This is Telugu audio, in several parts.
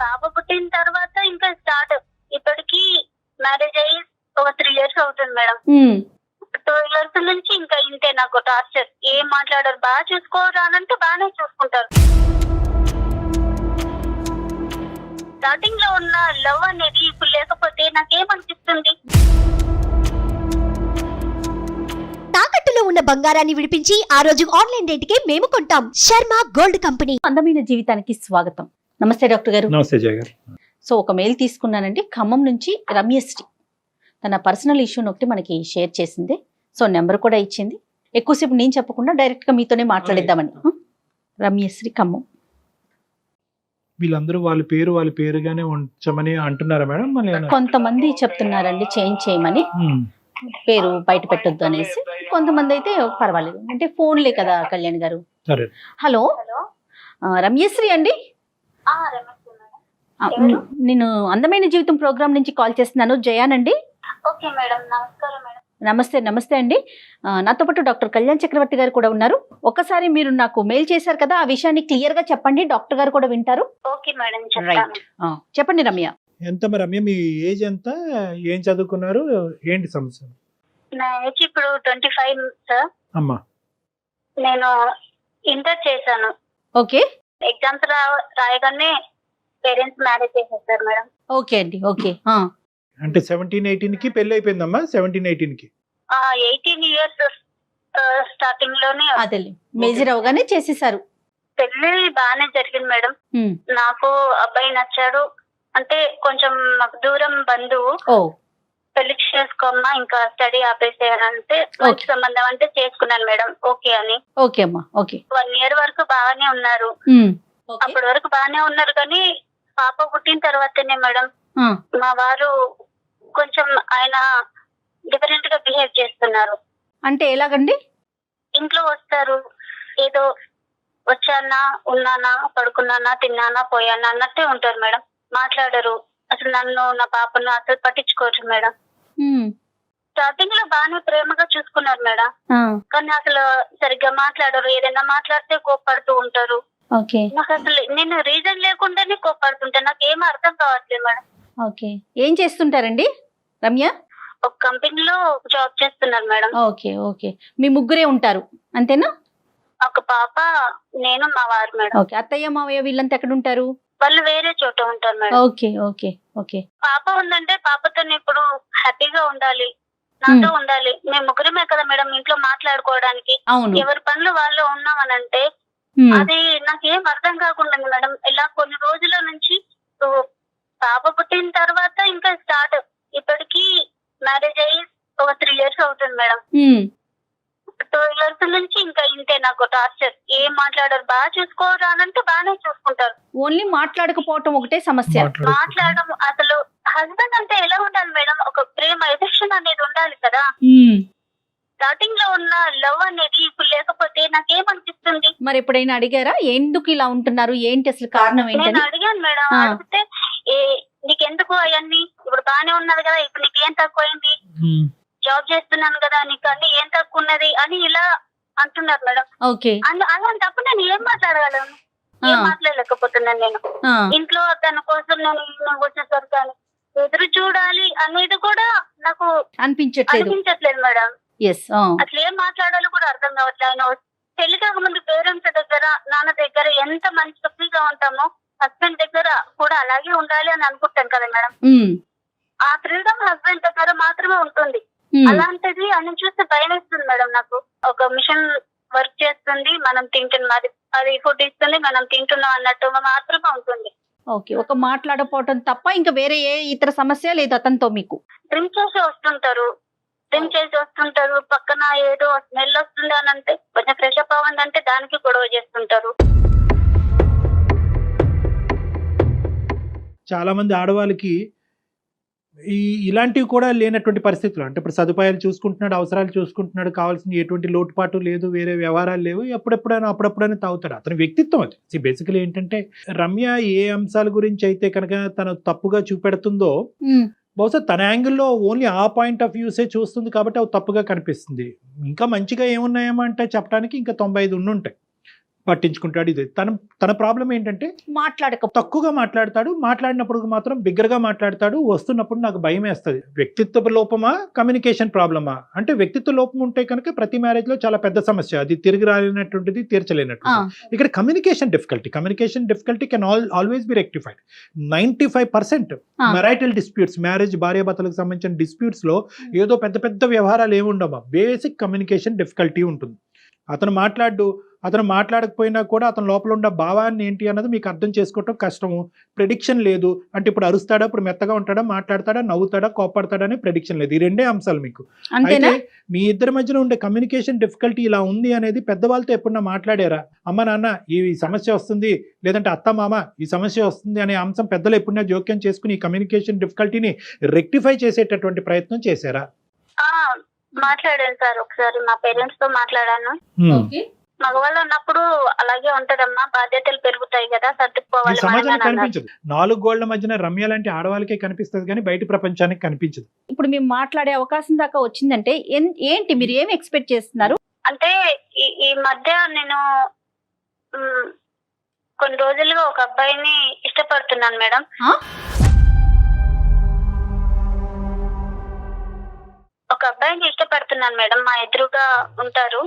పాప పుట్టిన తర్వాత ఇంకా స్టార్ట్. ఇప్పటికి మ్యారేజ్ అయ్యి ఒక 3 years అవుతుంది మేడం. 2 years నుంచి ఇంకా ఇంతే నాకు టార్చర్. ఏం మాట్లాడారు, బాగా చూసుకోరా అనంటే బాగానే చూసుకుంటారు. స్టార్టింగ్ లో ఉన్న లవ్ అనేది ఇప్పుడు లేకపోతే నాకేమనిపిస్తుంది? తాకట్టులో ఉన్న బంగారాన్ని విడిపించి ఆ రోజు ఆన్లైన్ రేటుకే మేము కొంటాం. Sharma gold company. అందమైన జీవితానికి స్వాగతం. నమస్తే డాక్టర్ గారు. నమస్తే జయ గారు. సో ఒక మెయిల్ తీసుకున్నానండి, ఖమ్మం నుంచి రమ్యశ్రీ. తన పర్సనల్ ఇష్యూని ఒకటి మనకి షేర్ చేసింది. సో నెంబర్ కూడా ఇచ్చింది. ఎక్కువసేపు నేను చెప్పకుండా డైరెక్ట్ గా మీతోనే మాట్లాడిద్దామని. రమ్యశ్రీ, ఖమ్మం. వీళ్ళందరూ వాళ్ళ పేరుగానే ఉంచమని అంటున్నారా మేడం? కొంతమంది చెప్తున్నారండి చేంజ్ చేయమని, పేరు బయట పెట్టొద్దు అనేసి. కొంతమంది అయితే పర్వాలేదు అంటే ఫోన్లే కదా కళ్యాణ్ గారు. సరే. హలో, రమ్యశ్రీ అండి. నేను అందమైన జీవితం ప్రోగ్రామ్ నుంచి కాల్ చేస్తున్నాను. జయానండి. ఓకే మేడం, నమస్కారం మేడం. నమస్తే అండి. నాతో పాటు డాక్టర్ కళ్యాణ్ చక్రవర్తి గారు కూడా ఉన్నారు. ఒక్కసారి మీరు నాకు మెయిల్ చేశారు కదా, ఆ విషయాన్ని క్లియర్ గా చెప్పండి, డాక్టర్ గారు కూడా వింటారు. Okay madam, right. చెప్పండి రమ్య. ఎంత రమ్య, మీ ఏజ్ ఎంత, ఏం చదువుకున్నారు, ఏంటి సమస్య? నా ఏజ్ ఇప్పుడు 25 సార్. అమ్మా, నేను ఇంటర్ చేశాను. ఓకే. ఎగ్జామ్స్ రాయగానే పేరెంట్స్ మ్యారేజ్ చేసేసారు మేడం. ఓకే అండి. ఓకే. అంటే 17-18 కి పెళ్లి అయిపోయిందమ్మా? 17-18 కి 18 years స్టార్టింగ్ లోనే అదే మేజర్ అవగానే చేసేసారు. పెళ్లి బాగానే జరిగింది మేడం. నాకు అబ్బాయి నచ్చాడు. అంటే కొంచెం నాకు దూరం బంధువు. పెళ్లి చేసుకోమ్మా, ఇంకా స్టడీ ఆపేసేయాలంటే మంచి సంబంధం అంటే చేసుకున్నాను మేడం. ఓకే అని. ఓకే అమ్మా. ఓకే. 1 year వరకు బాగానే ఉన్నారు. అప్పటి వరకు బాగానే ఉన్నారు కానీ పాప పుట్టిన తర్వాతనే మేడం మా వారు కొంచెం ఆయన డిఫరెంట్ గా బిహేవ్ చేస్తున్నారు. అంటే ఎలాగండి? ఇంట్లో వస్తారు, ఏదో వచ్చానా, ఉన్నానా, పడుకున్నానా, తిన్నానా, పోయానా అన్నట్టే ఉంటారు మేడం. మాట్లాడరు అసలు. నన్ను, నా పాపను అసలు పట్టించుకోవచ్చు మేడం. స్టార్టింగ్ లో బాగానే ప్రేమగా చూసుకున్నారు మేడం, కానీ అసలు సరిగ్గా మాట్లాడరు. ఏదైనా మాట్లాడితే కోప్పడుతూ ఉంటారు. నాకు అసలు నేను రీజన్ లేకుండానే కోప్పడుతుంటా. నాకు ఏం అర్థం కావట్లేదు మేడం. ఓకే. ఏం చేస్తుంటారండి రమ్య? ఒక కంపెనీలో జాబ్ చేస్తున్నారు మేడం. ఓకే. ఓకే. మీ ముగ్గురే ఉంటారు అంతేనా? ఒక పాప, నేను, మా వారు మేడం. ఓకే. అత్తయ్య మావయ్య వీళ్ళంతా ఎక్కడ ఉంటారు? వాళ్ళు వేరే చోట ఉంటారు మేడం. ఓకే. ఓకే. ఓకే. పాప ఉందంటే పాపతో ఇప్పుడు హ్యాపీగా ఉండాలి, నాతో ఉండాలి. మేము ముగ్గురమే కదా మేడం ఇంట్లో మాట్లాడుకోవడానికి. ఎవరి పనులు వాళ్ళు ఉన్నామనంటే అది నాకేం అర్థం కాకుండా మేడం. ఇలా కొన్ని రోజుల నుంచి పాప పుట్టిన తర్వాత ఇంకా స్టార్ట్. ఇప్పటికి మ్యారేజ్ అయ్యి ఒక 3 years అవుతుంది మేడం. 2 years నుంచి ఇంకా ఇంతే నాకు టార్చర్. ఏం మాట్లాడారు, బాగా చూసుకోరా అనంటే బాగానే చూసుకుంటారు. ఓన్లీ మాట్లాడకపోవటం ఒకటే సమస్య. మాట్లాడడం అసలు హస్బెండ్ అంటే ఎలా ఉండాలి మేడం? ఒక ప్రేమ, ఎఫెక్షన్ అనేది ఉండాలి కదా. స్టార్టింగ్ లో ఉన్న లవ్ అనేది ఇప్పుడు లేకపోతే నాకేమనిపిస్తుంది? మరి ఎప్పుడైనా అడిగారా ఎందుకు ఇలా ఉంటున్నారు, ఏంటి అసలు కారణం ఏంటి? నేను అడిగాను మేడం. అడిగితే నీకెందుకు అవన్నీ, ఇప్పుడు బాగానే ఉన్నది కదా, ఇప్పుడు నీకేం తక్కువైంది, జాబ్ చేస్తున్నాను కదా, నీకు అన్ని ఏం తక్కువ ఉన్నది అని ఇలా అంటున్నారు మేడం. అలాంటప్పుడు నేను ఏం మాట్లాడగలను? ఏం మాట్లాడలేకపోతున్నాను నేను. ఇంట్లో తన కోసం నేను వచ్చేసరికి ఎదురు చూడాలి అనేది కూడా నాకు అనిపించట్లేదు మేడం. అసలు ఏం మాట్లాడాలో కూడా అర్థం కావట్లేదు. ఆయన పెళ్లి కాక ముందు పేరెంట్స్ దగ్గర, నాన్న దగ్గర ఎంత మంచి ఫ్రీగా ఉంటామో హస్బెండ్ దగ్గర కూడా అలాగే ఉండాలి అని అనుకుంటాను కదా మేడం. ఆ ఫ్రీడమ్ హస్బెండ్ దగ్గర మాత్రమే ఉంటుంది. అలాంటిది అని చూస్తే భయం వేస్తుంది మేడం నాకు. ఒక మిషన్ వర్క్ చేస్తుంది, మనం తింటున్నది, అది ఫుడ్ ఇస్తుంది, మనం తింటున్నాం అన్నట్టు మాత్రమే ఉంటుంది. ఓకే. ఒక మాట్లాడపోవటం తప్ప ఇంకా వేరే ఏ ఇతర సమస్య లేదు అతనితో మీకు? డ్రింక్ చేసి వస్తుంటారు, పక్కన ఏదో స్మెల్ వస్తుంది అని అంటే కొంచెం ఫ్రెష్ అప్ అవ్వండి దానికి గొడవ చేస్తుంటారు. చాలా మంది ఆడవాళ్ళకి ఇలాంటివి కూడా లేనటువంటి పరిస్థితులు. అంటే ఇప్పుడు సదుపాయాలు చూసుకుంటున్నాడు, అవసరాలు చూసుకుంటున్నాడు, కావాల్సిన ఎటువంటి లోటుపాటు లేదు, వేరే వ్యవహారాలు లేవు, అప్పుడప్పుడైనా తాగుతాడు. అతని వ్యక్తిత్వం అది. బేసికలీ ఏంటంటే రమ్య ఏ అంశాల గురించి అయితే కనుక తను తప్పుగా చూపెడుతుందో బహుశా తన యాంగిల్లో ఓన్లీ ఆ పాయింట్ ఆఫ్ వ్యూసే చూస్తుంది కాబట్టి అవి తప్పుగా కనిపిస్తుంది. ఇంకా మంచిగా ఏమున్నాయేమో అంటే చెప్పడానికి ఇంకా 95 ఉండుంటాయి. పట్టించుకుంటాడు. ఇది తన ప్రాబ్లం ఏంటంటే తక్కువగా మాట్లాడతాడు, మాట్లాడినప్పుడు మాత్రం బిగ్గరగా మాట్లాడతాడు, వస్తున్నప్పుడు నాకు భయం వేస్తుంది. వ్యక్తిత్వ లోపమా కమ్యూనికేషన్ ప్రాబ్లమా అంటే వ్యక్తిత్వ లోపం ఉంటే కనుక ప్రతి మ్యారేజ్ లో చాలా పెద్ద సమస్య, అది తిరిగి రాలేనటువంటిది, తీర్చలేనటువంటిది. ఇక్కడ communication difficulty can always be rectified. 95% marital disputes, marriage భార్యాభర్తలకు సంబంధించిన డిస్ప్యూట్స్ లో ఏదో పెద్ద పెద్ద వ్యవహారాలు ఏముండవా, బేసిక్ కమ్యూనికేషన్ డిఫికల్టీ ఉంటుంది. అతను మాట్లాడకపోయినా కూడా అతని లోపల ఉన్న భావాన్ని ఏంటి అన్నది మీకు అర్థం చేసుకోవటం కష్టము. ప్రెడిక్షన్ లేదు అంటే ఇప్పుడు అరుస్తాడా, ఇప్పుడు మెత్తగా ఉంటాడా, మాట్లాడతాడా, నవ్వుతాడా, కోపడతాడా అనే ప్రెడిక్షన్ లేదు. ఈ రెండే అంశాలు మీకు. అయితే మీ ఇద్దరి మధ్యన ఉండే కమ్యూనికేషన్ డిఫికల్టీ ఇలా ఉంది అనేది పెద్దవాళ్ళతో ఎప్పుడన్నా మాట్లాడారా? అమ్మ నాన్న ఈ సమస్య వస్తుంది, లేదంటే అత్త మామ ఈ సమస్య వస్తుంది అనే అంశం పెద్దలు ఎప్పుడన్నా జోక్యం చేసుకుని ఈ కమ్యూనికేషన్ డిఫికల్టీని రెక్టిఫై చేసేటటువంటి ప్రయత్నం చేశారా? మాట్లాడాను సార్, ఒకసారి మా పేరెంట్స్ తో మాట్లాడాను. మగవాళ్ళు ఉన్నప్పుడు అలాగే ఉంటదమ్మా, బాధ్యతలు పెరుగుతాయి కదా, సర్దుకుపోవాలి. సమాజానికి కనిపించదు. 4 గోళ్ల మధ్యన రమ్య లాంటి ఆడవాళ్ళకే కనిపిస్తుంది కానీ బయట ప్రపంచానికి కనిపించదు. ఇప్పుడు మేము మాట్లాడే అవకాశం దాకా వచ్చిందంటే ఏంటి మీరు ఏమి ఎక్స్పెక్ట్ చేస్తున్నారు? అంటే ఈ మధ్య నేను కొన్ని రోజులుగా ఒక అబ్బాయిని ఇష్టపడుతున్నాను మేడం. ఒక అబ్బాయిని ఇష్టపడుతున్నాను మేడం, మా ఎదురుగా ఉంటారు.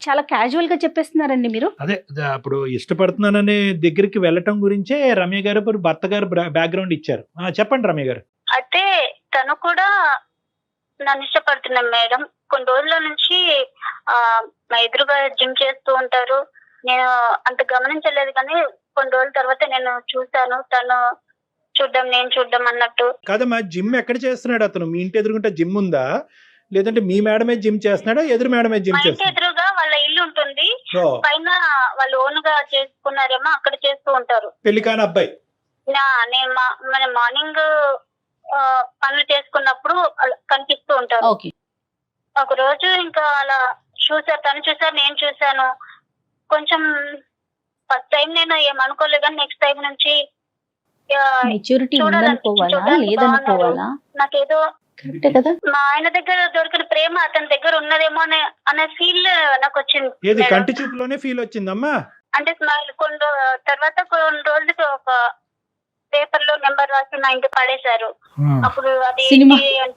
చాలా క్యాజువల్ గా చెప్పేస్తున్నారండి మీరు. అదే అప్పుడు ఇష్టపడుతున్నాననే దగ్గరికి వెళ్ళటం గురించే రమ్య గారు భర్త గారు బ్యాక్గ్రౌండ్ ఇచ్చారు. చెప్పండి రమ్య గారు. అయితే తను కూడా నన్ను ఇష్టపడుతున్నాను మేడం. కొన్ని రోజుల నుంచి మా ఎదురుగా జిమ్ చేస్తూ ఉంటారు. నేను అంత గమనించలేదు కానీ కొన్ని రోజుల తర్వాత నేను చూసాను, తను చూడ్డం నేను చూడ్డం అన్నట్టు. కాదమ్మా, జిమ్ ఎక్కడ చేస్తున్నాడు అతను? మీ ఇంటి ఎదురుకుంటే జిమ్ ఉందా, లేదంటే మీ మేడమే జిమ్ చేస్తున్నాడా, ఎదురు మేడమే జిమ్ చేస్తున్నాడా? ఎదురుగా వాళ్ళ ఇల్లు ఉంటుంది, పైన వాళ్ళు ఓన్ గా చేసుకున్నారేమో, అక్కడ చేస్తూ ఉంటారు. పెళ్లి కాని అబ్బాయి. నేను మార్నింగ్ పనులు చేసుకున్నప్పుడు కనిపిస్తూ ఉంటారు. ఒక రోజు ఇంకా అలా చూసారు, తను చూసారు, నేను చూసాను. కొంచెం ఫస్ట్ టైం నేను ఏమనుకోలేదు కానీ నెక్స్ట్ టైం నుంచి నాకేదో మా ఆయన దగ్గర దొరికిన ప్రేమ అతని దగ్గర ఉన్నదేమో అనే ఫీల్ నాకు వచ్చింది. ఏది కంటి చూపులోనే ఫీల్ వచ్చిందమ్మా? అంటే కొన్ని తర్వాత కొన్ని రోజులకి ఒక పేపర్ లో నెంబర్ రాసి మా ఇంటికి పడేశారు. అప్పుడు అది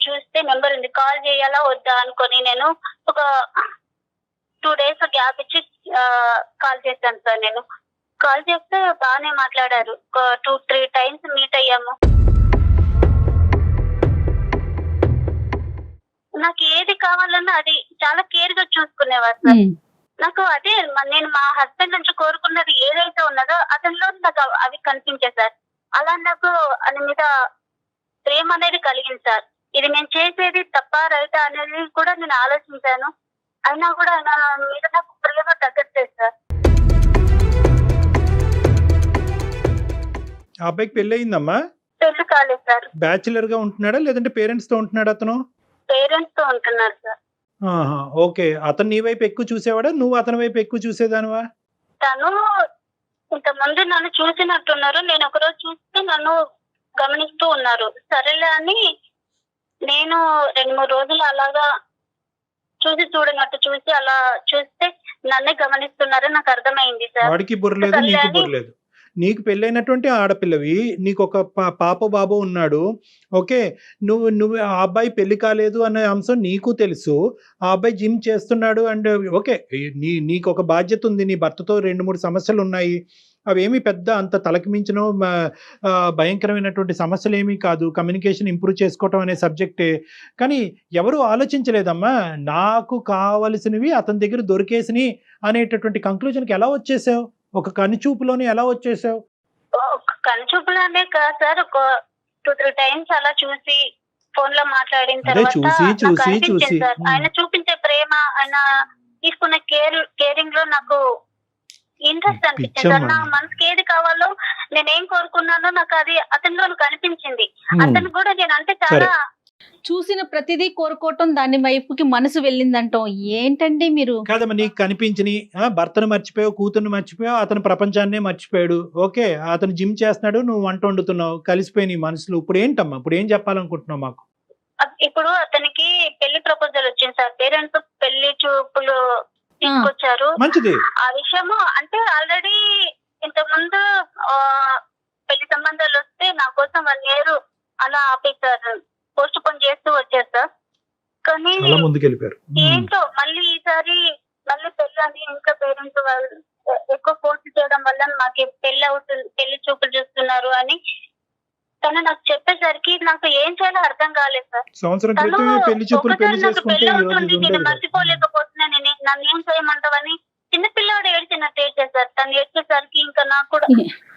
చూస్తే నెంబర్ ఉంది, కాల్ చేయాలా వద్దా అనుకొని నేను ఒక 2 days గ్యాప్ ఇచ్చి కాల్ చేశాను సార్. నేను కాల్ చేస్తే బాగానే మాట్లాడారు. 2-3 times మీట్ అయ్యాము. నాకు ఏది కావాలన్నా అది చాలా కేర్ గా చూసుకునేవారు సార్. నాకు అదే నేను మా హస్బెండ్ నుంచి కోరుకున్నది ఏదైతే ఉన్నదో అతనిలో నాకు అవి కనిపించాయి సార్. అలా నాకు అని మీద ప్రేమ అనేది కలిగింది సార్. ఇది నేను చేసేది తప్ప రైటా అనేది కూడా నేను ఆలోచించాను. అయినా కూడా నా మీద నాకు ప్రేమ తగ్గట్లేదు సార్. ఆ అబ్బాయికి పెళ్లి అయిందమ్మా? పెళ్లి కాలేదు సార్. బ్యాచులర్ గా ఉంటున్నాడా లేదంటే పేరెంట్స్ తో ఉంటున్నాడా? అతను పేరెంట్స్ తో ఉంటున్నారు సార్. ఓకే. అతను నీ వైపు ఎక్కువ చూసేవాడా, నువ్వు అతని వైపు ఎక్కువ చూసేదానివా? తను ఇంతకుముందు నన్ను చూసినట్టున్నారు, నేను ఒకరోజు చూస్తే నన్ను గమనిస్తూ ఉన్నారు. సరేలే అని నేను 2-3 రోజులు అలాగా చూడనట్టు చూసి అలా చూస్తే నన్నే గమనిస్తున్నారో నాకు అర్థమైంది సార్. వాడికి బుర్రలేదు, నీకు బుర్రలేదు. నీకు పెళ్ళైనటువంటి ఆడపిల్లవి, నీకు ఒక పాప బాబు ఉన్నాడు. ఓకే, నువ్వు ఆ అబ్బాయి పెళ్లి కాలేదు అనే అంశం నీకు తెలుసు. ఆ అబ్బాయి జిమ్ చేస్తున్నాడు అండ్ ఓకే, నీకు ఒక బాధ్యత ఉంది, నీ భర్తతో 2-3 సమస్యలు ఉన్నాయి. అవేమి పెద్ద అంత తలకి మించిన భయంకరమైనటువంటి సమస్యలు ఏమీ కాదు. కమ్యూనికేషన్ ఇంప్రూవ్ చేసుకోవటం అనే సబ్జెక్టే. కానీ ఎవరు ఆలోచించలేదమ్మా, నాకు కావలసినవి అతని దగ్గర దొరికేసినవి అనేటటువంటి కంక్లూజన్కి ఎలా వచ్చేసావు? ఒక కనుచూపులోనే ఎలా వచ్చేసావు? కనుచూపులోనే కాదు సార్, ఒక 2-3 times అలా చూసి ఫోన్ లో మాట్లాడిన తర్వాత చూసి ఆయన చూపించే ప్రేమ, ఆయన తీసుకున్న కేరింగ్ లో నాకు ఇంట్రెస్ట్ అనిపించింది. నా మనసుకి ఏది కావాలో నేనేం కోరుకున్నానో నాకు అది అతనిలో కనిపించింది. అతను కూడా నేను అంటే చాలా చూసిన ప్రతిదీ కోరుకోవటం, దాని వైపుకి మనసు వెళ్ళిందంటాం. ఏంటండి మీరు? కాదమ్మా, నీకు కనిపించి భర్తను మర్చిపోయావు, కూతుర్ని మర్చిపోయావు, అతను ప్రపంచాన్నే మర్చిపోయాడు. ఓకే, అతను జిమ్ చేస్తున్నాడు, నువ్వు వంట వండుతున్నావు, కలిసిపోయి మనసులు. ఇప్పుడు ఏంటమ్మా, ఇప్పుడు ఏం చెప్పాలనుకుంటున్నావు మాకు? ఇప్పుడు అతనికి పెళ్లి ప్రపోజల్ వచ్చింది సార్. పేరెంట్స్ పెళ్లి చూపులు తీసుకొచ్చారు. మంచిది. ఆ విషయము అంటే ఆల్రెడీ ఇంతకు ముందు పెళ్లి సంబంధాలు వస్తే నా కోసం 1 year అలా ఆపేశారు, పోస్ట్ పోన్ చేస్తూ వచ్చారు సార్. కానీ అలా ముందుకెళ్ళిపోయారు. ఏంటో మళ్ళీ ఈసారి మళ్ళీ పెళ్లి అని ఇంకా పేరెంట్స్ వాళ్ళు ఎక్కువ ఫోర్స్ చేయడం వల్ల మాకు పెళ్లి అవుతుంది, పెళ్లి చూపులు చూస్తున్నారు అని తను నాకు చెప్పేసరికి నాకు ఏం చేయాలో అర్థం కాలేదు సార్. సంవత్సరం తను క్రితం పెళ్లి చూపులు ఒకసారి పెళ్లి నాకు చేసుకుంటే పెళ్లి ఈ రోజు అవుతుంది, ఇది నేను ఉండేది కాదు. మర్చిపోలేకపోతున్నాను, నన్ను ఏం చేయమంటావని చిన్నపిల్లవాడు ఏడ్చినట్టు ఏడ్చేసారు. తను ఏడ్చేసరికి ఇంకా నాకు కూడా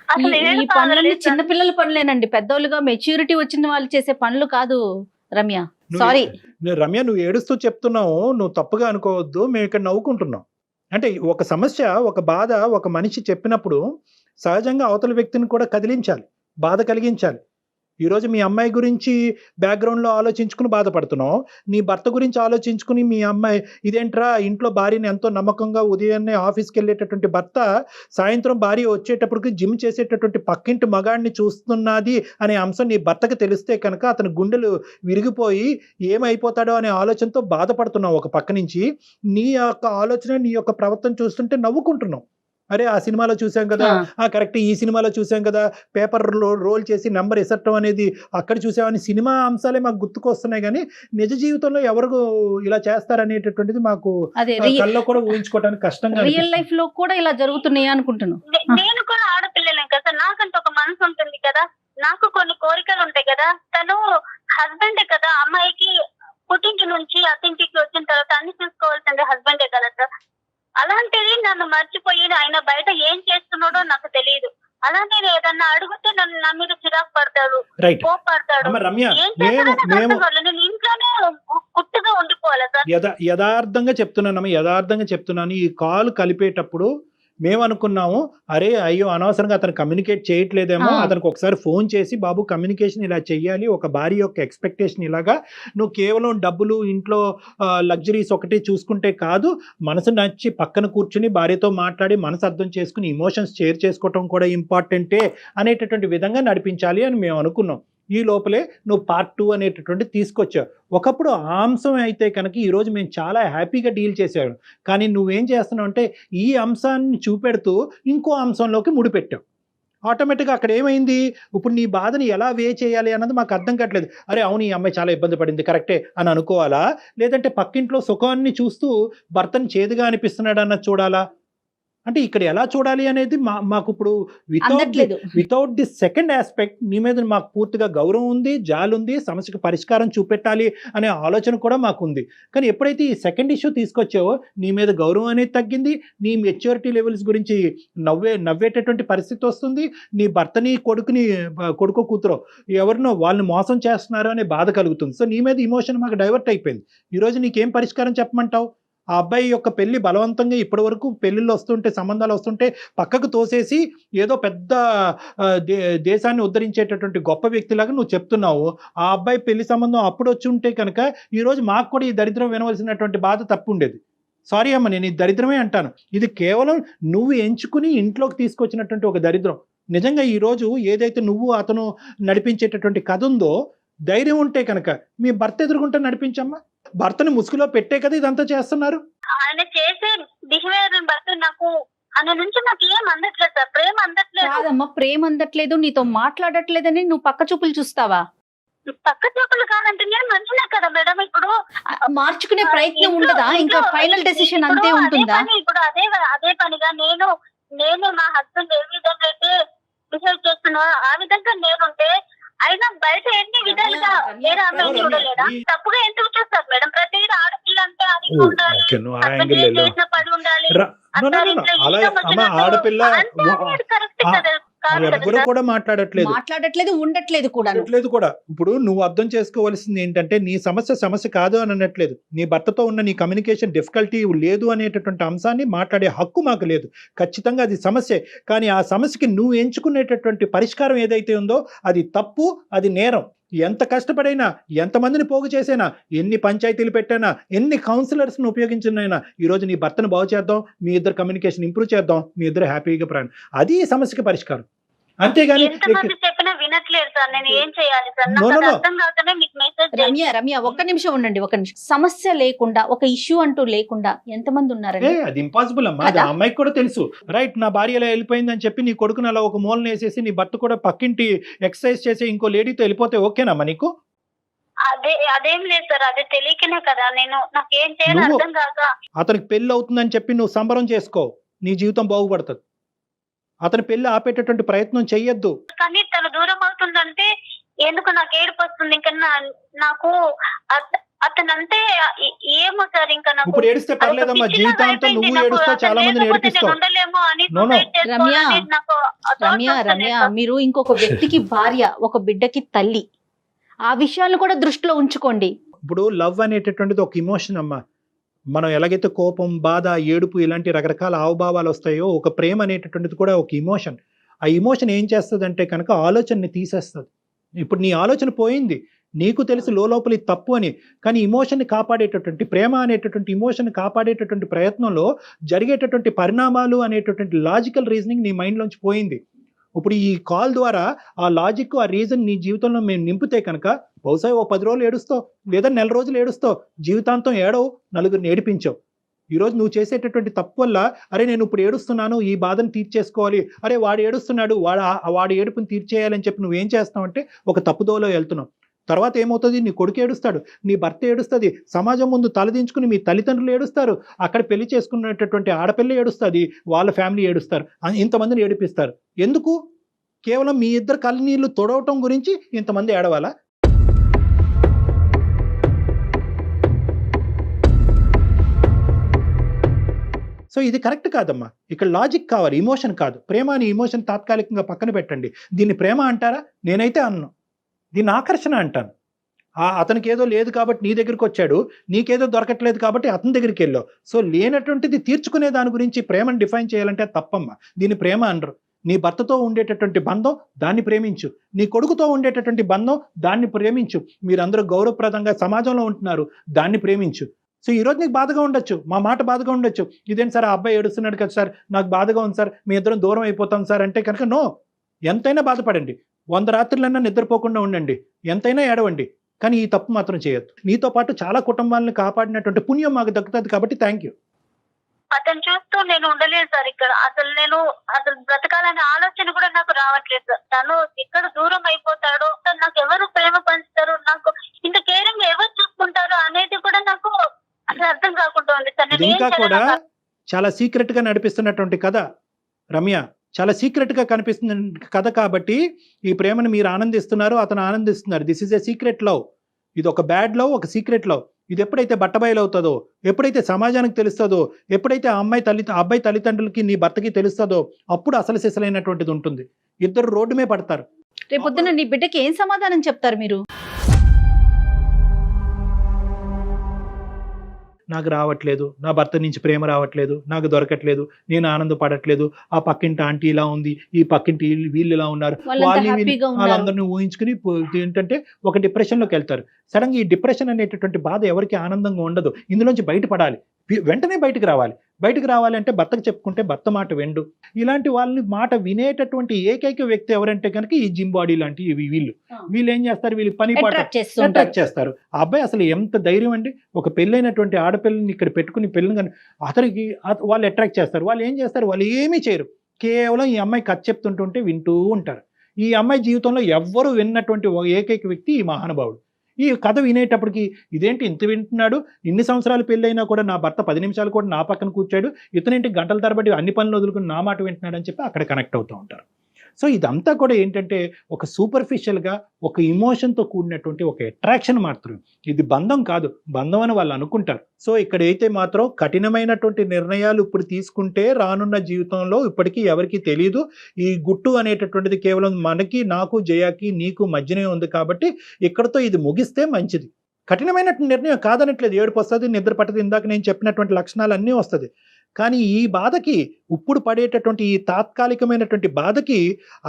అసలు ఈ ఏడుపు పనులన్నీ ఆగలేదు సార్. చిన్నపిల్లల పనులేనండి, పెద్దోళ్ళుగా మెచ్యూరిటీ వచ్చిన వాళ్ళు చేసే పనులు కాదు రమ్య. సారీ రమ్య, నువ్వు ఏడుస్తూ చెప్తున్నావు, నువ్వు తప్పుగా అనుకోవద్దు, మేము ఇక్కడ నవ్వుకుంటున్నాం. అంటే ఒక సమస్య, ఒక బాధ ఒక మనిషి చెప్పినప్పుడు సహజంగా అవతల వ్యక్తిని కూడా కదిలించాలి, బాధ కలిగించాలి. ఈరోజు మీ అమ్మాయి గురించి బ్యాక్గ్రౌండ్లో ఆలోచించుకుని బాధపడుతున్నావు, నీ భర్త గురించి ఆలోచించుకుని మీ అమ్మాయి ఇదేంట్రా ఇంట్లో భార్యని ఎంతో నమ్మకంగా ఉదయాన్నే ఆఫీస్కి వెళ్ళేటటువంటి భర్త సాయంత్రం భార్య వచ్చేటప్పటికి జిమ్ చేసేటటువంటి పక్కింటి మగాడిని చూస్తున్నది అనే అంశం నీ భర్తకు తెలిస్తే కనుక అతని గుండెలు విరిగిపోయి ఏమైపోతాడో అనే ఆలోచనతో బాధపడుతున్నావు. ఒక పక్క నుంచి నీ యొక్క ఆలోచన, నీ యొక్క ప్రవర్తన చూస్తుంటే నవ్వుకుంటున్నావు. అరే ఆ సినిమాలో చూసాం కదా, కరెక్ట్ ఈ సినిమాలో చూసాం కదా, పేపర్ రోల్ చేసి నెంబర్ ఎసట్టడం అనేది అక్కడ చూసామని సినిమా అంశాలే మాకు గుర్తుకొస్తున్నాయి, కానీ నిజ జీవితంలో ఎవరు ఇలా చేస్తారనేటటువంటిది మాకు కల్లో కూడా ఊహించుకోవడానికి కష్టంగా. రియల్ లైఫ్ లో కూడా ఇలా జరుగుతున్నాయి అనుకుంటున్నాను. నేను కూడా ఆడపిల్లలే కదా, నాకంత ఒక మనసు ఉంటుంది కదా, నాకు కొన్ని కోరికలు ఉంటాయి కదా. తను హస్బెండే కదా, అమ్మాయికి పుట్టింటి నుంచి అత్తింటికి వచ్చిన తర్వాత అన్ని చూసుకోవాల్సిందే హస్బెండే కదా సార్. అలాంటిది నన్ను మర్చిపోయి ఆయన బయట ఏం చేస్తున్నాడో నాకు తెలియదు. అలా నేను ఏదన్నా అడిగితే నన్ను నా మీద చిరాకు పడతాడు, కోపడతాడు. ఏం చేస్తాడో నేను ఇంట్లోనే కుట్టుగా ఉండిపోవాలి సార్. యథార్థంగా చెప్తున్నాను. ఈ కాల్ కలిపేటప్పుడు మేము అనుకున్నాము, అరే అయ్యో అనవసరంగా అతను కమ్యూనికేట్ చేయట్లేదేమో, అతనికి ఒకసారి ఫోన్ చేసి బాబు కమ్యూనికేషన్ ఇలా చెయ్యాలి, ఒక భార్య యొక్క ఎక్స్పెక్టేషన్ ఇలాగా, నువ్వు కేవలం డబ్బులు ఇంట్లో లగ్జరీస్ ఒకటి చూసుకుంటే కాదు, మనసు నచ్చి పక్కన కూర్చుని భార్యతో మాట్లాడి మనసు అర్థం చేసుకుని ఇమోషన్స్ షేర్ చేసుకోవటం కూడా ఇంపార్టెంటే అనేటటువంటి విధంగా నడిపించాలి అని మేము అనుకున్నాం. ఈ లోపలే నువ్వు పార్ట్ 2 అనేటటువంటి తీసుకొచ్చావు. ఒకప్పుడు ఆ అంశం అయితే కనుక ఈరోజు మేము చాలా హ్యాపీగా డీల్ చేసాడు, కానీ నువ్వేం చేస్తున్నావు అంటే ఈ అంశాన్ని చూపెడుతూ ఇంకో అంశంలోకి ముడిపెట్టావు. ఆటోమేటిక్గా అక్కడ ఏమైంది, ఇప్పుడు నీ బాధని ఎలా వే చేయాలి అన్నది మాకు అర్థం కావట్లేదు. అరే అవును ఈ అమ్మాయి చాలా ఇబ్బంది పడింది కరెక్టే అని అనుకోవాలా, లేదంటే పక్కింట్లో సుఖాన్ని చూస్తూ భర్తని చేదుగా అనిపిస్తున్నాడు అన్నది చూడాలా? అంటే ఇక్కడ ఎలా చూడాలి అనేది మాకు ఇప్పుడు వితౌట్ ది సెకండ్ ఆస్పెక్ట్ నీ మీద మాకు పూర్తిగా గౌరవం ఉంది, జాలి ఉంది, సమస్యకు పరిష్కారం చూపెట్టాలి అనే ఆలోచన కూడా మాకుంది. కానీ ఎప్పుడైతే ఈ సెకండ్ ఇష్యూ తీసుకొచ్చావో నీ మీద గౌరవం అనేది తగ్గింది, నీ మెచ్యూరిటీ లెవెల్స్ గురించి నవ్వేటటువంటి పరిస్థితి వస్తుంది, నీ భర్తని కొడుకు కూతురో ఎవరినో వాళ్ళని మోసం చేస్తున్నారు అనే బాధ కలుగుతుంది. సో నీ మీద ఇమోషన్ మాకు డైవర్ట్ అయిపోయింది. ఈరోజు నీకేం పరిష్కారం చెప్పమంటావు? ఆ అబ్బాయి యొక్క పెళ్లి బలవంతంగా ఇప్పటి వరకు పెళ్లిళ్ళు వస్తుంటే, సంబంధాలు వస్తుంటే పక్కకు తోసేసి ఏదో పెద్ద దేశాన్ని ఉద్ధరించేటటువంటి గొప్ప వ్యక్తిలాగా నువ్వు చెప్తున్నావు. ఆ అబ్బాయి పెళ్లి సంబంధం అప్పుడు వచ్చి ఉంటే కనుక ఈరోజు మాకు కూడా ఈ దరిద్రం వినవలసినటువంటి బాధ తప్పు ఉండేది. సారీ అమ్మ, నేను ఈ దరిద్రమే అంటాను. ఇది కేవలం నువ్వు ఎంచుకుని ఇంట్లోకి తీసుకొచ్చినటువంటి ఒక దరిద్రం. నిజంగా ఈరోజు ఏదైతే నువ్వు అతను నడిపించేటటువంటి కథ ఉందో, ధైర్యం ఉంటే కనుక మీ భర్త ఎదుర్కొంటే నడిపించమ్మా. భర్తని ముసుగులో పెట్టే కదా ఇదంతా చేస్తున్నారు. ఆయన చేసే బిహేవియర్ బట్టి నాకు ఆయన నుంచి నాకు ఏం అందట్లేదు సార్, ప్రేమ అందట్లేదు. కాదమ్మా, ప్రేమ అందట్లేదు, నీతో మాట్లాడట్లేదని నువ్వు పక్క చూపులు చూస్తావా? పక్క చూపులు కాదంటే నేను మంచిగా కదా మేడం, ఇప్పుడు మార్చుకునే ప్రయత్నం ఉండదా? ఇంకా ఫైనల్ డెసిషన్ అంతే ఉంటుందా? ఇప్పుడు అదే పనిగా నేను మా హస్బెండ్ ఏ విధంగా అయితే బిహేవ్ చేస్తున్నా ఆ విధంగా నేనుంటే అయినా బయట ఎన్ని విధాలుగా వేరే అమ్మాయి చూడలేదా? తప్పుగా ఎందుకు చూస్తారు మేడం? ప్రతి ఆడపిల్ల అంటే అది ఉండాలి, చేసిన పని ఉండాలి, ఆడపిల్ల ఎవరు కూడా మాట్లాడట్లేదు ఉండట్లేదు కూడా. ఇప్పుడు నువ్వు అర్థం చేసుకోవాల్సింది ఏంటంటే నీ సమస్య కాదు అని అనట్లేదు, నీ భర్తతో ఉన్న నీ కమ్యూనికేషన్ డిఫికల్టీ లేదు అనేటటువంటి అంశాన్ని మాట్లాడే హక్కు మాకు లేదు. ఖచ్చితంగా అది సమస్యే, కానీ ఆ సమస్యకి నువ్వు ఎంచుకునేటటువంటి పరిష్కారం ఏదైతే ఉందో అది తప్పు, అది నేరం. ఎంత కష్టపడైనా, ఎంతమందిని పోగు చేసైనా, ఎన్ని పంచాయతీలు పెట్టైనా, ఎన్ని కౌన్సిలర్స్ని ఉపయోగించినైనా ఈరోజు నీ భర్తను బాగు చేద్దాం, మీ ఇద్దరు కమ్యూనికేషన్ ఇంప్రూవ్ చేద్దాం, మీ ఇద్దరు హ్యాపీగా ప్రాణం, అది ఈ సమస్యకి పరిష్కారం. అంతేగాని ఎంతమంది చెప్పినా వినట్లేదు సార్. నేను ఏం చేయాలి సార్? No, నాకు no, no. అర్థం కాకనే మీకు మెసేజ్ రమ్య ఒక్క నిమిషం ఉండండి, ఒక్క నిమిషం. సమస్య లేకుండా, ఒక ఇష్యూ అంటూ లేకుండా ఎంతమంది ఉన్నారండి? అది ఇంపాసిబుల్ అమ్మా. అది కదా? ఆ అమ్మాయికి కూడా తెలుసు. రైట్, నా భార్య ఇలా వెళ్ళిపోయిందని చెప్పి నీ కొడుకుని అలా ఒక మూలన వేసేసి నీ భర్త కూడా పక్కింటి ఎక్సర్సైజ్ చేసి ఇంకో లేడీతో వెళ్ళిపోతే ఓకేనమ్మా నీకు? అదేం లేదు సార్. అదే తెలియకనే కదా నాకేం చేయాలి నువ్వు- అర్థం కాక. అతనికి పెళ్లి అవుతుందని చెప్పి నువ్వు సంబరం చేసుకో, నీ జీవితం బాగుపడుతుంది. అతని పెళ్లి ఆపేటటువంటి ప్రయత్నం చెయ్యొద్దు. కానీ తను దూరం అవుతుందంటే ఎందుకు నాకు ఏడుపు వస్తుంది. ఇంకా నాకు అతనంటే ఏమో సార్. ఇంకా నాకు ఇప్పుడు ఏడిస్తే పర్లేదమ్మా, జీవితాంతం నువ్వు ఏడుస్తావు, చాలా మందిని ఏడిపిస్తావు. ఉండలేమో అని No, no. రమ్య మీరు ఇంకొక వ్యక్తికి భార్య, ఒక బిడ్డకి తల్లి, ఆ విషయాలను కూడా దృష్టిలో ఉంచుకోండి. ఇప్పుడు లవ్ అనేటటువంటిది ఒక ఇమోషన్ అమ్మా. మనం ఎలాగైతే కోపం, బాధ, ఏడుపు ఇలాంటి రకరకాల హావభావాలు వస్తాయో, ఒక ప్రేమ అనేటటువంటిది కూడా ఒక ఇమోషన్. ఆ ఇమోషన్ ఏం చేస్తుంది అంటే కనుక ఆలోచనని తీసేస్తుంది. ఇప్పుడు నీ ఆలోచన పోయింది, నీకు తెలుసు లోపల ఇది తప్పు అని, కానీ ఇమోషన్ని కాపాడేటటువంటి, ప్రేమ అనేటటువంటి ఇమోషన్ కాపాడేటటువంటి ప్రయత్నంలో జరిగేటటువంటి పరిణామాలు అనేటటువంటి లాజికల్ రీజనింగ్ నీ మైండ్లోంచి పోయింది. ఇప్పుడు ఈ కాల్ ద్వారా ఆ లాజిక్, ఆ రీజన్ నీ జీవితంలో మేము నింపితే కనుక బహుశా ఓ 10 రోజులు ఏడుస్తావు, లేదా నెల రోజులు ఏడుస్తావు, జీవితాంతం ఏడవు, నలుగురిని ఏడిపించావు. ఈరోజు నువ్వు చేసేటటువంటి తప్పు వల్ల, అరే నేను ఇప్పుడు ఏడుస్తున్నాను, ఈ బాధను తీర్చేసుకోవాలి, అరే వాడు ఏడుస్తున్నాడు, వాడి ఏడుపుని తీర్చేయాలని చెప్పి నువ్వేం చేస్తావంటే ఒక తప్పుదోవలో వెళ్తున్నావు. తర్వాత ఏమవుతుంది, నీ కొడుకు ఏడుస్తాడు, నీ భర్త ఏడుస్తుంది, సమాజం ముందు తలదించుకుని మీ తల్లిదండ్రులు ఏడుస్తారు, అక్కడ పెళ్లి చేసుకున్నటువంటి ఆడపిల్ల ఏడుస్తుంది, వాళ్ళ ఫ్యామిలీ ఏడుస్తారు, ఇంతమందిని ఏడిపిస్తారు. ఎందుకు? కేవలం మీ ఇద్దరు కళ్ళనీళ్ళు తొడవటం గురించి ఇంతమంది ఏడవాలా? సో ఇది కరెక్ట్ కాదమ్మా. ఇక్కడ లాజిక్ కావాలి, ఇమోషన్ కాదు. ప్రేమ అని ఇమోషన్ తాత్కాలికంగా పక్కన పెట్టండి. దీన్ని ప్రేమ అంటారా? నేనైతే అన్ను, దీన్ని ఆకర్షణ అంటాను. అతనికి ఏదో లేదు కాబట్టి నీ దగ్గరికి వచ్చాడు, నీకేదో దొరకట్లేదు కాబట్టి అతని దగ్గరికి వెళ్ళావు. సో లేనటువంటిది తీర్చుకునే దాని గురించి ప్రేమను డిఫైన్ చేయాలంటే తప్పమ్మా. దీన్ని ప్రేమ అనరు. నీ భర్తతో ఉండేటటువంటి బంధం, దాన్ని ప్రేమించు. నీ కొడుకుతో ఉండేటటువంటి బంధం, దాన్ని ప్రేమించు. మీరందరూ గౌరవప్రదంగా సమాజంలో ఉంటున్నారు, దాన్ని ప్రేమించు. సో ఈరోజు నీకు బాధగా ఉండొచ్చు, మా మాట బాధగా ఉండొచ్చు, ఇదేంటి సార్ ఆ అబ్బాయి ఏడుస్తున్నాడు కదా సార్, నాకు బాధగా ఉంది సార్, మీ ఇద్దరం దూరం అయిపోతాం సార్ అంటే కనుక నో. ఎంతైనా బాధపడండి, 100 రాత్రులన్నా నిద్రపోకుండా ఉండండి, ఎంతైనా ఏడవండి, కానీ ఈ తప్పు మాత్రం చేయొద్దు. నీతో పాటు చాలా కుటుంబాలను కాపాడినటువంటి పుణ్యం మాకు దక్కుతుంది కాబట్టి థ్యాంక్ యూ. అతను చూస్తూ నేను ఉండలేదు సార్ ఇక్కడ. అసలు బ్రతకాలనే ఆలోచన కూడా నాకు రావట్లేదు సార్. తను ఎక్కడ దూరం అయిపోతాడో, నాకు ఎవరు ప్రేమ పంచుతారు, నాకు ఇంత కేరింగ్ ఎవరు చూసుకుంటారు అనేది కూడా నాకు అసలు అర్థం కాకుండా ఉంది సార్. ఇది ఇంకా కూడా చాలా సీక్రెట్ గా నడిపిస్తున్నటువంటి కథ రమ్య, చాలా సీక్రెట్ గా కనిపిస్తున్న కథ కాబట్టి ఈ ప్రేమను మీరు ఆనందిస్తున్నారు, అతను ఆనందిస్తున్నారు. This is a secret love. ఇది ఒక బ్యాడ్ లవ్, ఒక సీక్రెట్ లవ్. ఇది ఎప్పుడైతే బట్టబయలు అవుతుందో, ఎప్పుడైతే సమాజానికి తెలుస్తుందో, ఎప్పుడైతే ఆ అబ్బాయి తల్లిదండ్రులకి నీ భర్తకి తెలుస్తుందో, అప్పుడు అసలు సిసలైనటువంటిది ఉంటుంది. ఇద్దరు రోడ్డు మీద పడతారు. రేపొద్దున నీ బిడ్డకి ఏం సమాధానం చెప్తారు మీరు? నాకు రావట్లేదు, నా భర్త నుంచి ప్రేమ రావట్లేదు, నాకు దొరకట్లేదు, నేను ఆనందపడట్లేదు, ఆ పక్కింటి ఆంటీ ఇలా ఉంది, ఈ పక్కింటి వీళ్ళు ఇలా ఉన్నారు, వాళ్ళందరినీ ఊహించుకుని ఏంటంటే ఒక డిప్రెషన్లోకి వెళ్తారు. సడన్గా ఈ డిప్రెషన్ అనేటటువంటి బాధ ఎవరికి ఆనందంగా ఉండదు. ఇందులోంచి బయటపడాలి, వెంటనే బయటకు రావాలి అంటే భర్తకు చెప్పుకుంటే భర్త మాట వెండు. ఇలాంటి వాళ్ళని మాట వినేటటువంటి ఏకైక వ్యక్తి ఎవరంటే కనుక ఈ జిమ్ బాడీ లాంటి వీళ్ళు ఏం చేస్తారు, వీళ్ళు పని పాట అట్రాక్ట్ చేస్తారు. ఆ అబ్బాయి అసలు ఎంత ధైర్యం అండి, ఒక పెళ్ళైనటువంటి ఆడపిల్లని ఇక్కడ పెట్టుకుని పెళ్ళని కానీ అతనికి వాళ్ళు అట్రాక్ట్ చేస్తారు. వాళ్ళు ఏం చేస్తారు, వాళ్ళు ఏమీ చేయరు, కేవలం ఈ అమ్మాయి కథ చెప్తుంటుంటే వింటూ ఉంటారు. ఈ అమ్మాయి జీవితంలో ఎవ్వరూ విన్నటువంటి ఏకైక వ్యక్తి ఈ మహానుభావుడు. ఈ కథ వినేటప్పటికి ఇదేంటి ఇంత వింటున్నాడు, ఇన్ని సంవత్సరాలు పెళ్ళైనా కూడా నా భర్త 10 నిమిషాలు కూడా నా పక్కన కూర్చాడు, ఇతనేంటి గంటల తరబడి అన్ని పనులు వదులుకుని నా మాట వింటున్నాడు అని చెప్పి అక్కడ కనెక్ట్ అవుతూ ఉంటారు. సో ఇదంతా కూడా ఏంటంటే ఒక సూపర్ఫిషియల్గా ఒక ఇమోషన్తో కూడినటువంటి ఒక అట్రాక్షన్ మాత్రం. ఇది బంధం కాదు, బంధం అని వాళ్ళు అనుకుంటారు. సో ఇక్కడైతే మాత్రం కఠినమైనటువంటి నిర్ణయాలు ఇప్పుడు తీసుకుంటే రానున్న జీవితంలో ఇప్పటికీ ఎవరికి తెలియదు. ఈ గుట్టు అనేటటువంటిది కేవలం మనకి, నాకు, జయాకి, నీకు మధ్యనే ఉంది కాబట్టి ఇక్కడతో ఇది ముగిస్తే మంచిది. కఠినమైనటువంటి నిర్ణయం కాదనట్లేదు, ఏడుపు వస్తుంది, నిద్ర పట్టదు, ఇందాక నేను చెప్పినటువంటి లక్షణాలు అన్నీ వస్తుంది. కానీ ఈ బాధకి, ఇప్పుడు పడేటటువంటి ఈ తాత్కాలికమైనటువంటి బాధకి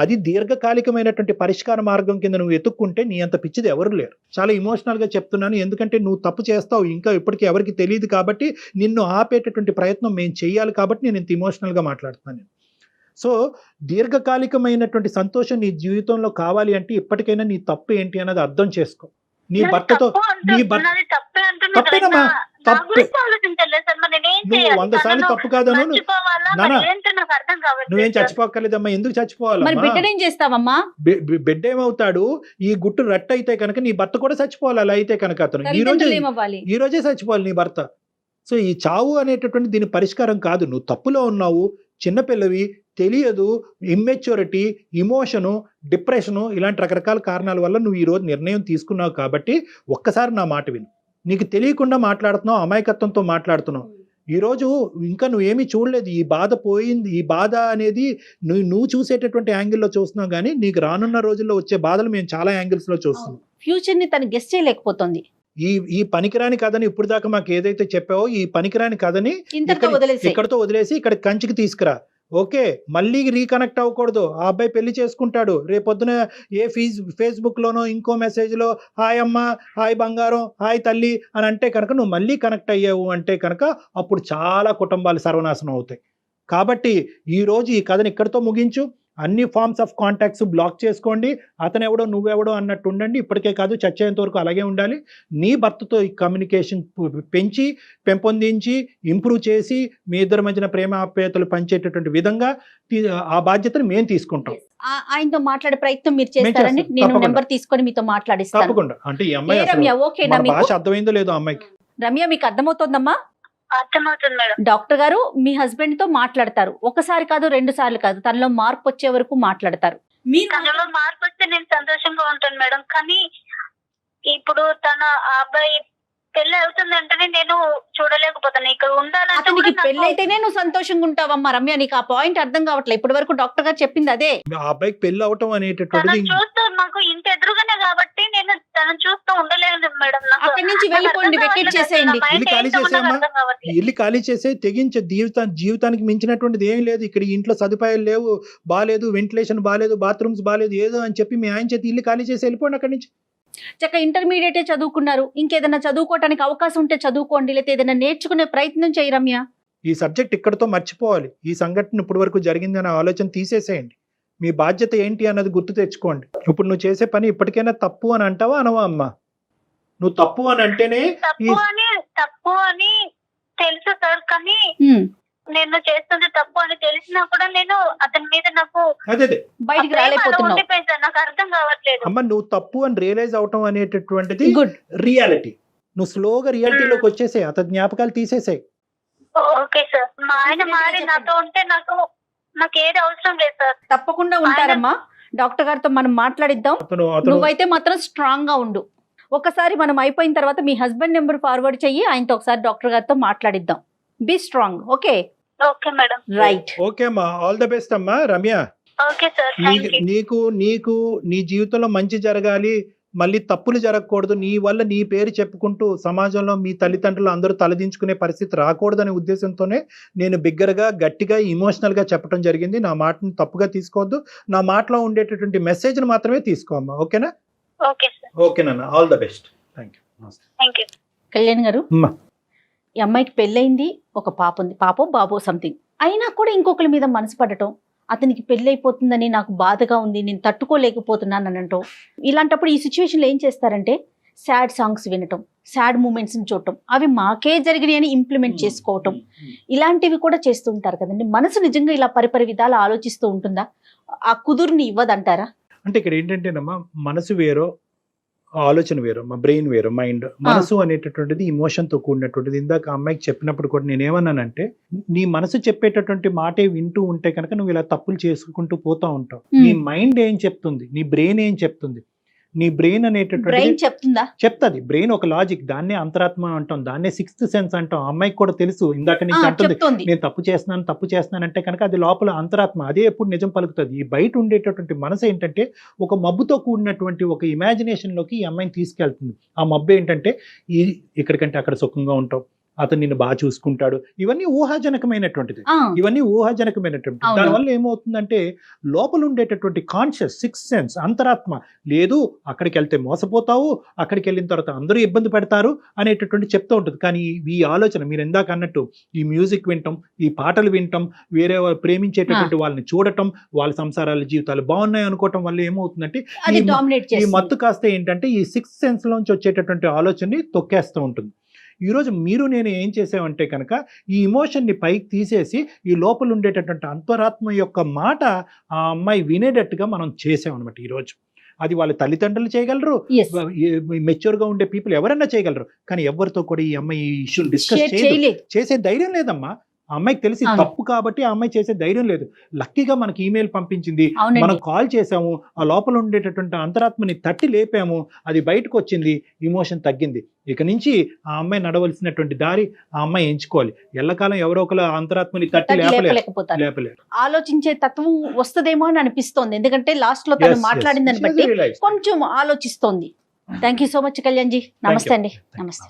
అది దీర్ఘకాలికమైనటువంటి పరిష్కార మార్గం కింద నువ్వు ఎత్తుక్కుంటే నీ అంత పిచ్చిది ఎవరు లేరు. చాలా ఇమోషనల్గా చెప్తున్నాను, ఎందుకంటే నువ్వు తప్పు చేస్తావు ఇంకా ఇప్పటికీ ఎవరికి తెలియదు కాబట్టి నిన్ను ఆపేటటువంటి ప్రయత్నం మేము చేయాలి కాబట్టి నేను ఇంత ఇమోషనల్గా మాట్లాడుతున్నాను. సో దీర్ఘకాలికమైనటువంటి సంతోషం నీ జీవితంలో కావాలి అంటే ఇప్పటికైనా నీ తప్పు ఏంటి అన్నది అర్థం చేసుకో. నీ భర్తతో తప్పేనమ్మా, తప్పే. నువ్వు 100 సార్లు తప్పు కాదను. నువ్వేం చచ్చిపోక్కర్లేదమ్మా. ఎందుకు చచ్చిపోవాలి? బిడ్డనేం చేస్తావమ్మా? బిడ్డ ఏమవుతాడు? ఈ గుట్టు రట్టు అయితే కనుక నీ భర్త కూడా చచ్చిపోవాలి. అలా అయితే కనుక అతను ఈ రోజే చచ్చిపోవాలి నీ భర్త. సో ఈ చావు అనేటటువంటి దీని పరిష్కారం కాదు. నువ్వు తప్పులో ఉన్నావు, చిన్నపిల్లవి, తెలియదు, ఇమ్మెచ్యూరిటీ, ఇమోషను, డిప్రెషను, ఇలాంటి రకరకాల కారణాల వల్ల నువ్వు ఈరోజు నిర్ణయం తీసుకున్నావు. కాబట్టి ఒక్కసారి నా మాట విను. నీకు తెలియకుండా మాట్లాడుతున్నావు, అమాయకత్వంతో మాట్లాడుతున్నావు. ఈరోజు ఇంకా నువ్వేమీ చూడలేదు. ఈ బాధ పోయింది. ఈ బాధ అనేది నువ్వు చూసేటటువంటి యాంగిల్లో చూస్తున్నావు, కానీ నీకు రానున్న రోజుల్లో వచ్చే బాధలు మేము చాలా యాంగిల్స్లో చూస్తున్నాం. ఫ్యూచర్ ని తను గెస్ చేయలేకపోతుంది. ఈ పనికిరాని కథని ఇప్పుడు దాకా మాకు ఏదైతే చెప్పావో ఈ పనికిరాని కథని ఇక్కడతో వదిలేసి ఇక్కడ కంచికి తీసుకురా. ఓకే, మళ్ళీ రీకనెక్ట్ అవ్వకూడదు. ఆ అబ్బాయి పెళ్లి చేసుకుంటాడు. రేపొద్దున ఫేస్బుక్ లోనో ఇంకో మెసేజ్ లో హాయ్ అమ్మ, హాయ్ బంగారం, హాయ్ తల్లి అని అంటే కనుక నువ్వు మళ్ళీ కనెక్ట్ అయ్యావు అంటే కనుక అప్పుడు చాలా కుటుంబాలు సర్వనాశనం అవుతాయి. కాబట్టి ఈ రోజు ఈ కథని ఇక్కడితో ముగించు. అన్ని ఫార్మ్స్ ఆఫ్ కాంటాక్ట్స్ బ్లాక్ చేసుకోండి. అతనెవడో నువ్వెవడో అన్నట్టు ఉండండి. ఇప్పటికే కాదు, చచ్చేంత వరకు అలాగే ఉండాలి. నీ భర్తతో ఈ కమ్యూనికేషన్ పెంపొందించి ఇంప్రూవ్ చేసి మీ ఇద్దరి మధ్యన ప్రేమ ఆప్యాయతలు పంచేటటువంటి విధంగా ఆ బాధ్యతను మేము తీసుకుంటాం. ఆయనతో మాట్లాడే ప్రయత్నం మీరు చేస్తారని నేను నెంబర్ తీసుకొని మీతో మాట్లాడిస్తాను. తప్పకుండా. అంటే ఈ అమ్మాయి భాష అర్థమైందో లేదో అమ్మాయికి. రమ్య, మీకు అర్థమవుతోందమ్మా? అర్థమవుతుంది మేడం. డాక్టర్ గారు మీ హస్బెండ్ తో మాట్లాడతారు. ఒకసారి కాదు, 2 సార్లు కాదు, తనలో మార్పు వచ్చే వరకు మాట్లాడతారు. తనలో మార్పు వస్తే నేను సంతోషంగా ఉంటాను మేడం. కానీ ఇప్పుడు తన అబ్బాయి పెళ్లి అవుతుందంటే నేను చూడలేకపోతాను. ఇక్కడ ఉండాలంటే పెళ్లి అయితేనే నువ్వు సంతోషంగా ఉంటావమ్మా. రమ్య, నీకు ఆ పాయింట్ అర్థం కావట్లేదు. ఇప్పటి వరకు డాక్టర్ గారు చెప్పింది అదే. ఆ అబ్బాయికి పెళ్లి అవటం అనేటటువంటిది చూస్తూ మాకు ఇంటి ఎదురుగానే కాబట్టి నేను తనను చూస్తూ ఉండలేను మేడం. అక్కడి నుంచి వెళ్ళిపోండి, వెకేట్ చేసేయండి. ఇల్లు ఖాళీ చేసే తెగించే జీవితానికి మించినటువంటిది ఏం లేదు. ఇక్కడ ఇంట్లో సదుపాయాలు లేవు, బాలేదు, వెంటిలేషన్ బాలేదు, బాత్రూమ్స్ బాలేదు, ఏదో అని చెప్పి మీ ఆయన చేతి ఇల్లు ఖాళీ చేసి వెళ్ళిపోండి అక్కడి నుంచి. చక్క ఇంటర్మీడియటే చదువుకున్నారు. ఇంకేదైనా చదువుకోవటానికి అవకాశం ఉంటే చదువుకోండి, లేకపోతే ఏదైనా నేర్చుకునే ప్రయత్నం చేయి రమ్య. ఈ సబ్జెక్ట్ ఇక్కడతో మర్చిపోవాలి. ఈ సంఘటన ఇప్పటి వరకు జరిగిందనే ఆలోచన తీసేసేయండి. మీ బాధ్యత ఏంటి అన్నది గుర్తు తెచ్చుకోండి. ఇప్పుడు నువ్వు చేసే పని ఇప్పటికైనా తప్పు అని అంటావా అనవా అమ్మా? నువ్వు తప్పు అని అంటేనే తప్పు అని తెలుసు సార్, కానీ నేను చేస్తుంది తప్పు అని తెలిసినా కూడా నేను అతని మీద నాకు బయటికి రాలేకపోతున్నాను. నాకు అర్థం కావట్లేదు. అమ్మ, నువ్వు తప్పు అని రియలైజ్ అవటం అనేటటువంటిది రియాలిటీ. నువ్వు స్లోగా రియాలిటీలోకి వచ్చేసాయి. అతని జ్ఞాపకాలు తీసేసాయి. Okay sir. మా ఆయన మారి నాతో ఉంటే నాకు ఏది అవసరం లేదు సార్. తప్పకుండా ఉంటారమ్మా. డాక్టర్ గారితో మనం మాట్లాడిద్దాం. నువ్వైతే మాత్రం స్ట్రాంగ్ గా ఉండు. ఒకసారి మనం అయిపోయిన తర్వాత మీ హస్బెండ్ నెంబర్ ఫార్వర్డ్ చెయ్యి. ఆయనతో ఒకసారి డాక్టర్ గారితో మాట్లాడిద్దాం. Be strong. Okay okay madam. Right. Okay అమ్మా, ఆల్ ద బెస్ట్ అమ్మా. Ramya, okay sir. నీకు నీ జీవితంలో మంచి జరగాలి, మళ్ళీ తప్పులు జరగకూడదు, నీ వల్ల నీ పేరు చెప్పుకుంటూ సమాజంలో మీ తల్లిదండ్రులు అందరూ తలదించుకునే పరిస్థితి రాకూడదనే ఉద్దేశంతోనే నేను బిగ్గరగా, గట్టిగా, ఇమోషనల్ గా చెప్పడం జరిగింది. నా మాటను తప్పుగా తీసుకోవద్దు. నా మాటలో ఉండేటటువంటి మెసేజ్ ని మాత్రమే తీసుకోమ్మా. ఓకేనా? Okay sir. ఓకేనన్నా, all the best. Thank you. Kalyan గారు, ఈ అమ్మాయికి పెళ్ళయింది, ఒక పాప ఉంది, పాపో బాబో సంథింగ్. అయినా కూడా ఇంకొకరి మీద మనసు పడటం, అతనికి పెళ్ళి అయిపోతుందని నాకు బాధగా ఉంది, నేను తట్టుకోలేకపోతున్నాను అనటం. ఇలాంటప్పుడు ఈ సిచ్యువేషన్లో ఏం చేస్తారంటే సాడ్ సాంగ్స్ వినటం, సాడ్ మూమెంట్స్ని చూడటం, అవి మాకే జరిగినాయి అని ఇంప్లిమెంట్ చేసుకోవటం, ఇలాంటివి కూడా చేస్తూ ఉంటారు కదండి. మనసు నిజంగా ఇలా పరిపరి విధాలు ఆలోచిస్తూ ఉంటుందా? ఆ కుదురుని ఇవ్వదంటారా? అంటే ఇక్కడ ఏంటంటేనమ్మా, మనసు వేరో ఆలోచన వేరు, మా బ్రెయిన్ వేరు, మైండ్. మనసు అనేటటువంటిది ఇమోషన్ తో కూడినటువంటిది. ఇందాక అమ్మాయికి చెప్పినప్పుడు కూడా నేనేమన్నానంటే, నీ మనసు చెప్పేటటువంటి మాటే వింటూ ఉంటే కనుక నువ్వు ఇలా తప్పులు చేసుకుంటూ పోతా ఉంటావు. నీ మైండ్ ఏం చెప్తుంది, నీ బ్రెయిన్ ఏం చెప్తుంది? నీ బ్రెయిన్ అనేటటువంటి చెప్తుంది. బ్రెయిన్ ఒక లాజిక్, దాన్నే అంతరాత్మ అంటాం, దాన్నే సిక్స్త్ సెన్స్ అంటాం. అమ్మాయికి కూడా తెలుసు, ఇందాక నుంచి అంటుంది నేను తప్పు చేస్తున్నాను అంటే కనుక అది లోపల అంతరాత్మ, అదే ఎప్పుడు నిజం పలుకుతుంది. ఈ బయట ఉండేటటువంటి మనసు ఏంటంటే ఒక మబ్బుతో కూడినటువంటి ఒక ఇమాజినేషన్ లోకి ఈ అమ్మాయిని తీసుకెళ్తుంది. ఆ మబ్బు ఏంటంటే ఇక్కడికంటే అక్కడ సుఖంగా ఉంటావు, అతను నిన్ను బాగా చూసుకుంటాడు, ఇవన్నీ ఊహాజనకమైనటువంటిది. ఆ, ఇవన్నీ ఊహాజనకమైనటువంటి. అవును. దానివల్ల ఏమవుతుందంటే లోపల ఉండేటటువంటి కాన్షియస్ సిక్స్త్ సెన్స్, అంతరాత్మ, లేదు అక్కడికి వెళ్తే మోసపోతావు, అక్కడికి వెళ్ళిన తర్వాత అందరూ ఇబ్బంది పెడతారు అనేటటువంటి చెప్తూ ఉంటుంది. కానీ ఈ ఆలోచన మీరు ఇందాక అన్నట్టు ఈ మ్యూజిక్ వినటం, ఈ పాటలు వినటం, వేరే ప్రేమించేటటువంటి వాళ్ళని చూడటం, వాళ్ళ సంసారాల జీవితాలు బాగున్నాయి అనుకోవటం వల్ల ఏమవుతుందంటే అది ఈ డామినేట్ ఈ చేస్తుంది. మత్తు కాస్త ఏంటంటే ఈ సిక్స్త్ సెన్స్ లోంచి వచ్చేటటువంటి ఆలోచనని తొక్కేస్తూ ఉంటుంది. ఈరోజు మీరు నేను ఏం చేసామంటే కనుక ఈ ఇమోషన్ని పైకి తీసేసి ఈ లోపల ఉండేటటువంటి అంతరాత్మ యొక్క మాట ఆ అమ్మాయి వినేటట్టుగా మనం చేసామన్నమాట ఈరోజు. అది వాళ్ళ తల్లిదండ్రులు చేయగలరు, Yes. మెచ్యూర్ గా ఉండే పీపుల్ ఎవరైనా చేయగలరు. కానీ ఎవరితో కూడా ఈ అమ్మాయి ఈ ఇష్యూని డిస్కస్ షేర్ చేయలేదు. చేసే ధైర్యం లేదమ్మా. ఆ అమ్మాయికి తెలిసి అవును. తప్పు కాబట్టి ఆ అమ్మాయి చేసే ధైర్యం లేదు. లక్కీగా మనకి ఈమెయిల్ పంపించింది, మనం అవునండి. కాల్ చేసాము, ఆ లోపల ఉండేటటువంటి అంతరాత్మని తట్టి లేపాము, అది బయటకు వచ్చింది, ఇమోషన్ తగ్గింది. ఇక నుంచి ఆ అమ్మాయి నడవలసినటువంటి దారి ఆ అమ్మాయి ఎంచుకోవాలి. ఎల్లకాలం ఎవరో ఒకరు ఆ అంతరాత్మని తట్టి లేపలేకపోతారు. లేపలేరు. ఆలోచించే తత్వం వస్తుందేమో అని అనిపిస్తోంది, ఎందుకంటే లాస్ట్ లో తను మాట్లాడిందని బట్టి కొంచెం ఆలోచిస్తోంది. Thank you so much Kalyan ji. నమస్తే అండి. నమస్తే.